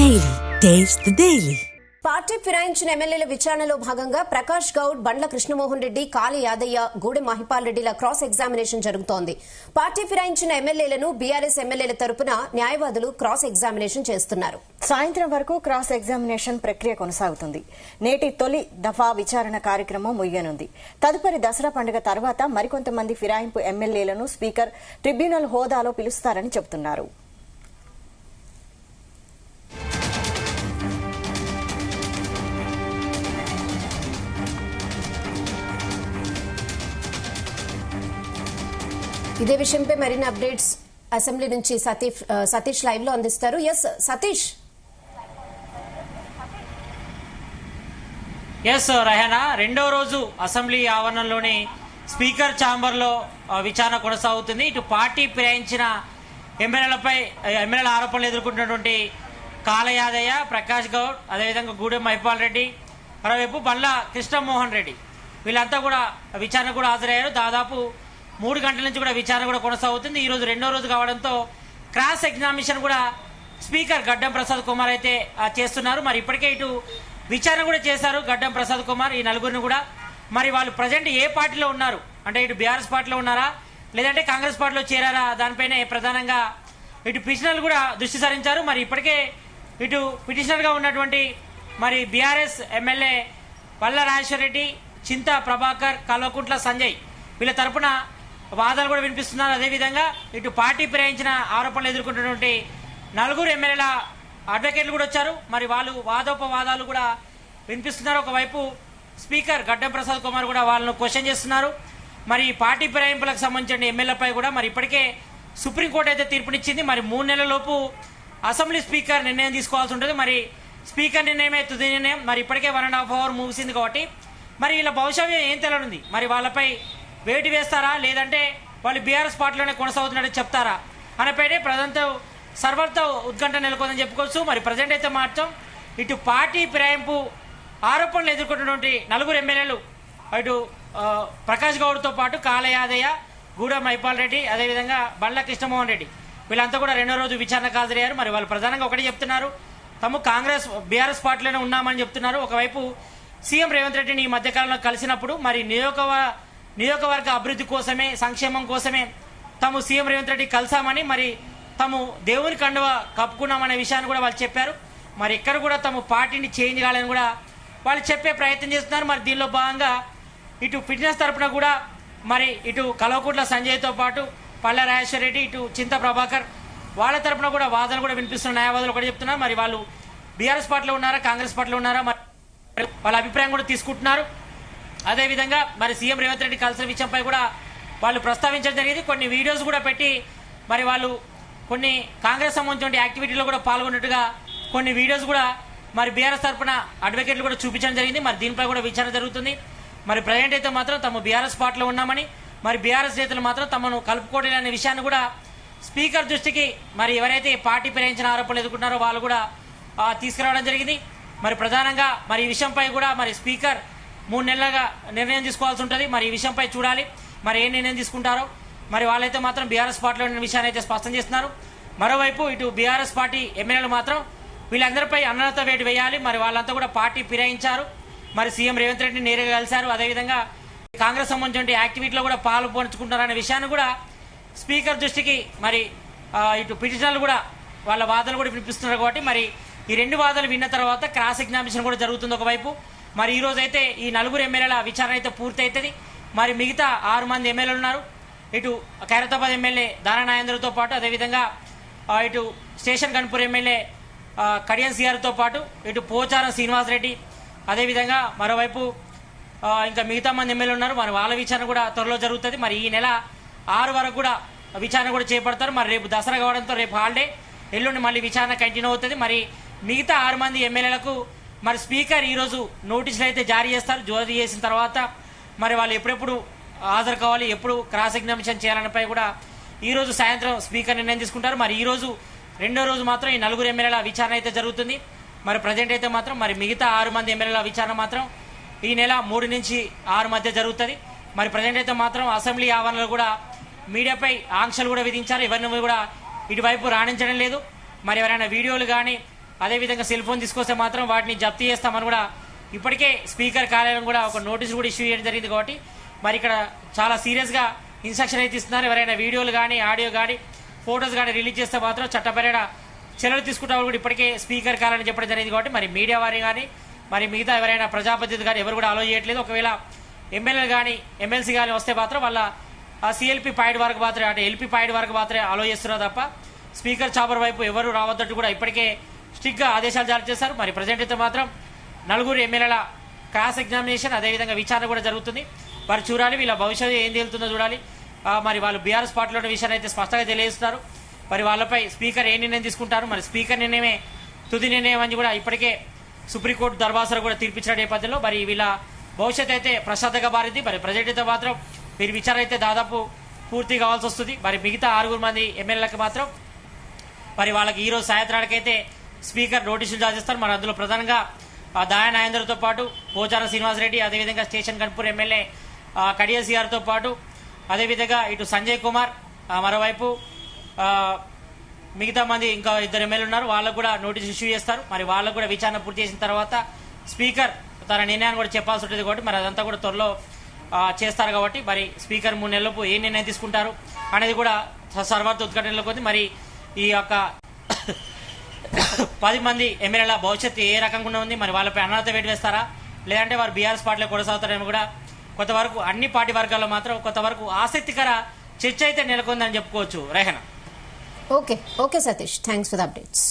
Daily. Taste the Daily. Party ఫిరాయించిన ఎమ్మెల్యేల విచారణలో భాగంగా ప్రకాష్ గౌడ్, బండ్ల కృష్ణమోహన్ రెడ్డి, కాళీ యాదయ్య, గూడెం మహిపాల్ రెడ్డిల క్రాస్ ఎగ్జామినేషన్ జరుగుతోంది. పార్టీ ఫిరాయించిన ఎమ్మెల్యేలను బీఆర్ఎస్ ఎమ్మెల్యేల తరపున న్యాయవాదులు క్రాస్ ఎగ్జామినేషన్ చేస్తున్నారు. సాయంత్రం వరకు క్రాస్ ఎగ్జామినేషన్ ప్రక్రియ కొనసాగుతుంది. నేటి తొలి దఫా విచారణ కార్యక్రమం ముగియనుంది. తదుపరి దసరా పండుగ తర్వాత మరికొంతమంది ఫిరాయింపు ఎమ్మెల్యేలను స్పీకర్ ట్రిబ్యునల్ హోదాలో పిలుస్తారని చెబుతున్నారు. ఇదే విషయంపై మరిన్ని అప్డేట్స్ అసెంబ్లీ నుంచి సతీష్ లైవ్ లో అందిస్తారు. ఎస్ సతీష్. రహనా, రెండో రోజు అసెంబ్లీ ఆవరణలోని స్పీకర్ ఛాంబర్ లో విచారణ కొనసాగుతుంది. ఇటు పార్టీ ఫిరాయించిన ఎమ్మెల్యేల ఆరోపణలు ఎదుర్కొంటున్నటువంటి కాళీ యాదయ్య, ప్రకాష్ గౌడ్, అదేవిధంగా గూడెం మహిపాల్ రెడ్డి, మరోవైపు బండ్ల కృష్ణమోహన్ రెడ్డి, వీళ్ళంతా కూడా విచారణ కూడా హాజరయ్యారు. దాదాపు 3 గంటల నుంచి కూడా విచారణ కూడా కొనసాగుతుంది. ఈ రోజు రెండో రోజు కావడంతో క్రాస్ ఎగ్జామినేషన్ కూడా స్పీకర్ గడ్డం ప్రసాద్ కుమార్ అయితే చేస్తున్నారు. మరి ఇప్పటికే ఇటు విచారణ కూడా చేశారు గడ్డం ప్రసాద్ కుమార్ ఈ నలుగురిని కూడా. మరి వాళ్ళు ప్రజెంట్ ఏ పార్టీలో ఉన్నారు అంటే ఇటు బీఆర్ఎస్ పార్టీలో ఉన్నారా లేదంటే కాంగ్రెస్ పార్టీలో చేరారా దానిపైనే ప్రధానంగా ఇటు పిటిషనర్లు కూడా దృష్టి సారించారు. మరి ఇప్పటికే ఇటు పిటిషనర్ గా ఉన్నటువంటి మరి బీఆర్ఎస్ ఎమ్మెల్యే పల్ల రాజేశ్వర్ రెడ్డి, చింత ప్రభాకర్, కల్వకుంట్ల సంజయ్ వీళ్ళ తరపున వాదనలు కూడా వినిపిస్తున్నారు. అదేవిధంగా ఇటు పార్టీ ఫిరాయించిన ఆరోపణలు ఎదుర్కొంటున్నటువంటి 4 ఎమ్మెల్యేల అడ్వకేట్లు కూడా వచ్చారు. మరి వాళ్ళు వాదోపవాదాలు కూడా వినిపిస్తున్నారు. ఒకవైపు స్పీకర్ గడ్డం ప్రసాద్ కుమార్ కూడా వాళ్ళను క్వశ్చన్ చేస్తున్నారు. మరి పార్టీ ఫిరాయింపులకు సంబంధించిన ఎమ్మెల్యేలపై కూడా మరి ఇప్పటికే సుప్రీంకోర్టు అయితే తీర్పునిచ్చింది. మరి 3 నెలల లోపు అసెంబ్లీ స్పీకర్ నిర్ణయం తీసుకోవాల్సి ఉంటుంది. మరి స్పీకర్ నిర్ణయమే తుది నిర్ణయం. మరి ఇప్పటికే 1.5 అవర్ ముగిసింది కాబట్టి మరి వీళ్ళ భవిష్యత్తు ఏం తెలియనుంది. మరి వాళ్ళపై వేటు వేస్తారా లేదంటే వాళ్ళు బీఆర్ఎస్ పార్టీలోనే కొనసాగుతున్నట్టు చెప్తారా అనేపైనే ప్రజెంట్ సర్వర్తో ఉత్కంఠ నెలకొందని చెప్పుకోవచ్చు. మరి ప్రజెంట్ అయితే మాత్రం ఇటు పార్టీ ఫిరాయింపు ఆరోపణలు ఎదుర్కొంటున్నటువంటి 4 ఎమ్మెల్యేలు ఇటు ప్రకాష్ గౌడ్తో పాటు కాళీ యాదయ్య, గూడెం మహిపాల్ రెడ్డి, అదేవిధంగా బండ్ల కృష్ణమోహన్ రెడ్డి వీళ్ళంతా కూడా రెండో రోజు విచారణకు హాజరయ్యారు. మరి వాళ్ళు ప్రధానంగా ఒకటి చెప్తున్నారు, తాము బీఆర్ఎస్ పార్టీలోనే ఉన్నామని చెప్తున్నారు. ఒకవైపు సీఎం రేవంత్ రెడ్డిని ఈ మధ్యకాలంలో కలిసినప్పుడు మరి నియోజకవర్గ అభివృద్ధి కోసమే, సంక్షేమం కోసమే తాము సీఎం రేవంత్ రెడ్డి కలిసామని, మరి తాము దేవుని కండువ కప్పుకున్నామనే విషయాన్ని కూడా వాళ్ళు చెప్పారు. మరి ఇక్కడ కూడా తాము పార్టీని చేంజ్ కావాలని కూడా వాళ్ళు చెప్పే ప్రయత్నం చేస్తున్నారు. మరి దీనిలో భాగంగా ఇటు ఫిట్నెస్ తరపున కూడా మరి ఇటు కల్వకుంట్ల సంజయ్తో పాటు పల్ల రాజేశ్వర్ రెడ్డి, ఇటు చింత ప్రభాకర్ వాళ్ళ తరపున కూడా వాదనలు కూడా వినిపిస్తున్న న్యాయవాదులు ఒకటి చెప్తున్నారు. మరి వాళ్ళు బీఆర్ఎస్ పార్టీలో ఉన్నారా కాంగ్రెస్ పార్టీలో ఉన్నారా మరి వాళ్ళ అభిప్రాయం కూడా తీసుకుంటున్నారు. అదేవిధంగా మరి సీఎం రేవంత్ రెడ్డి కలిసిన విషయంపై కూడా వాళ్ళు ప్రస్తావించడం జరిగింది. కొన్ని వీడియోస్ కూడా పెట్టి మరి వాళ్ళు కొన్ని కాంగ్రెస్ సంబంధించిన యాక్టివిటీలో కూడా పాల్గొన్నట్టుగా కొన్ని వీడియోస్ కూడా మరి బీఆర్ఎస్ తరఫున అడ్వకేట్లు కూడా చూపించడం జరిగింది. మరి దీనిపై కూడా విచారణ జరుగుతుంది. మరి ప్రజెంట్ అయితే మాత్రం తమ బీఆర్ఎస్ పార్టీలో ఉన్నామని, మరి బీఆర్ఎస్ నేతలు మాత్రం తమను కలుపుకోవడం అనే విషయాన్ని కూడా స్పీకర్ దృష్టికి మరి ఎవరైతే పార్టీ ఫిరాయించిన ఆరోపణలు ఎదుర్కొన్నారో వాళ్ళు కూడా తీసుకురావడం జరిగింది. మరి ప్రధానంగా మరి ఈ విషయంపై కూడా మరి స్పీకర్ 3 నెలలుగా నిర్ణయం తీసుకోవాల్సి ఉంటుంది. మరి ఈ విషయంపై చూడాలి మరి ఏ నిర్ణయం తీసుకుంటారో. మరి వాళ్ళైతే మాత్రం బీఆర్ఎస్ పార్టీలో ఉన్న విషయాన్ని అయితే స్పష్టం చేస్తున్నారు. మరోవైపు ఇటు బీఆర్ఎస్ పార్టీ ఎమ్మెల్యేలు మాత్రం వీళ్ళందరిపై అనర్హత వేటు వేయాలి. మరి వాళ్ళంతా కూడా పార్టీ ఫిరాయించారు. మరి సీఎం రేవంత్ రెడ్డిని నేరుగా కలిశారు. అదేవిధంగా కాంగ్రెస్ సంబంధించిన యాక్టివిటీలో కూడా పాలు పంచుకుంటారనే విషయాన్ని కూడా స్పీకర్ దృష్టికి మరి ఇటు పిటిషనర్లు కూడా వాళ్ళ వాదనలు కూడా వినిపిస్తున్నారు. కాబట్టి మరి ఈ 2 వాదనలు విన్న తర్వాత క్రాస్ ఎగ్జామినేషన్ కూడా జరుగుతుంది ఒకవైపు. మరి ఈ రోజు అయితే ఈ 4 ఎమ్మెల్యేల విచారణ అయితే పూర్తి అవుతుంది. మరి మిగతా 6 మంది ఎమ్మెల్యేలు ఉన్నారు. ఇటు ఖైరతాబాద్ ఎమ్మెల్యే దారా నాగేంద్రతో పాటు, అదేవిధంగా ఇటు స్టేషన్ గన్పూర్ ఎమ్మెల్యే కడియం సిఆర్తో పాటు ఇటు పోచారం శ్రీనివాసరెడ్డి, అదేవిధంగా మరోవైపు ఇంకా మిగతా మంది ఎమ్మెల్యేలు ఉన్నారు. మరి వాళ్ళ విచారణ కూడా త్వరలో జరుగుతుంది. మరి ఈ నెల 6 వరకు కూడా విచారణ కూడా చేపడతారు. మరి రేపు దసరా కావడంతో రేపు హాలిడే, ఎల్లుండి మళ్ళీ విచారణ కంటిన్యూ అవుతుంది. మరి మిగతా 6 మంది ఎమ్మెల్యేలకు మరి స్పీకర్ ఈరోజు నోటీసులు అయితే జారీ చేస్తారు. జారీ చేసిన తర్వాత మరి వాళ్ళు ఎప్పుడెప్పుడు హాజరు కావాలి, ఎప్పుడు క్రాస్ ఎగ్జామినేషన్ చేయాలనిపై కూడా ఈరోజు సాయంత్రం స్పీకర్ నిర్ణయం తీసుకుంటారు. మరి ఈ రోజు రెండో రోజు మాత్రం ఈ 4 ఎమ్మెల్యేల విచారణ అయితే జరుగుతుంది. మరి ప్రజెంట్ అయితే మాత్రం మరి మిగతా 6 మంది ఎమ్మెల్యేల విచారణ మాత్రం ఈ నెల 3 నుంచి 6 మధ్య జరుగుతుంది. మరి ప్రజెంట్ అయితే మాత్రం అసెంబ్లీ ఆవరణలో కూడా మీడియాపై ఆంక్షలు కూడా విధించారు. ఎవరిని కూడా ఇటువైపు రాణించడం లేదు. మరి ఎవరైనా వీడియోలు కానీ అదేవిధంగా సెల్ ఫోన్ తీసుకొస్తే మాత్రం వాటిని జప్తు చేస్తామని కూడా ఇప్పటికే స్పీకర్ కార్యాలయం కూడా ఒక నోటీసు కూడా ఇష్యూ చేయడం జరిగింది. కాబట్టి మరి ఇక్కడ చాలా సీరియస్గా ఇన్స్ట్రక్షన్ అయితే ఇస్తున్నారు. ఎవరైనా వీడియోలు కానీ ఆడియో కానీ ఫొటోస్ కానీ రిలీజ్ చేస్తే మాత్రం చట్టపరమైన చర్యలు తీసుకుంటామని కూడా ఇప్పటికే స్పీకర్ కార్యాలయం చెప్పడం జరిగింది. కాబట్టి మరి మీడియా వారి కానీ మరి మిగతా ఎవరైనా ప్రజాప్రతినిధులు కానీ ఎవరు కూడా అలో చేయట్లేదు. ఒకవేళ ఎమ్మెల్యేలు కానీ ఎమ్మెల్సీ కానీ వస్తే మాత్రం వాళ్ళ ఆ సిఎల్పి పాయింట్ వరకు మాత్రమే అంటే ఎల్పి పాయింట్ వరకు మాత్రమే అలో చేస్తున్నారు తప్ప స్పీకర్ చాంబర్ వైపు ఎవరు రావద్దంటూ కూడా ఇప్పటికే స్ట్రిక్ట్గా ఆదేశాలు జారీ చేశారు. మరి ప్రజెంట్ అయితే మాత్రం 4 ఎమ్మెల్యేల క్రాస్ ఎగ్జామినేషన్ అదేవిధంగా విచారణ కూడా జరుగుతుంది. మరి చూడాలి వీళ్ళ భవిష్యత్తు ఏం తేలుతుందో చూడాలి. మరి వాళ్ళు బీఆర్ఎస్ పార్టీలో ఉన్న విషయాన్ని అయితే స్పష్టంగా తెలియజేస్తున్నారు. మరి వాళ్ళపై స్పీకర్ ఏ నిర్ణయం తీసుకుంటారు, మరి స్పీకర్ నిర్ణయమే తుది నిర్ణయం అని కూడా ఇప్పటికే సుప్రీంకోర్టు దర్బాసరు కూడా తీర్పిచ్చిన నేపథ్యంలో మరి వీళ్ళ భవిష్యత్తు అయితే ప్రశాంతంగా మారింది. మరి ప్రజెంట్ అయితే మాత్రం వీరి విచారణ అయితే దాదాపు పూర్తి కావాల్సి వస్తుంది. మరి మిగతా 6 మంది ఎమ్మెల్యేలకు మాత్రం మరి వాళ్ళకి ఈరోజు సాయంత్రానికైతే స్పీకర్ నోటీసులు జారీ చేస్తారు. మరి అందులో ప్రధానంగా దాయా నాగేందర్తో పాటు పోచారం శ్రీనివాసరెడ్డి అదేవిధంగా స్టేషన్ కన్పూర్ ఎమ్మెల్యే కడియస్ గారితో పాటు అదేవిధంగా ఇటు సంజయ్ కుమార్ మరోవైపు మిగతా మంది ఇంకా 2 ఎమ్మెల్యేలు ఉన్నారు. వాళ్ళకు కూడా నోటీసు ఇష్యూ చేస్తారు. మరి వాళ్ళకు కూడా విచారణ పూర్తి చేసిన తర్వాత స్పీకర్ తన నిర్ణయాన్ని కూడా చెప్పాల్సి ఉంటుంది. కాబట్టి మరి అదంతా కూడా త్వరలో చేస్తారు. కాబట్టి మరి స్పీకర్ 3 నెలలపు ఏ నిర్ణయం తీసుకుంటారు అనేది కూడా సర్వార్థ ఉద్ఘాటనలో కొద్ది మరి ఈ యొక్క 10 మంది ఎమ్మెల్యేల భవిష్యత్తు ఏ రకంగా ఉంది, మరి వాళ్ళపై అనర్హత వేటు వేస్తారా లేదంటే వారు బీఆర్ఎస్ పార్టీలో కొనసాగుతారని కూడా కొంతవరకు అన్ని పార్టీ వర్గాల్లో మాత్రం కొంతవరకు ఆసక్తికర చర్చ అయితే నెలకొందని చెప్పుకోవచ్చు. Rehana. Okay Satish, thanks for the updates.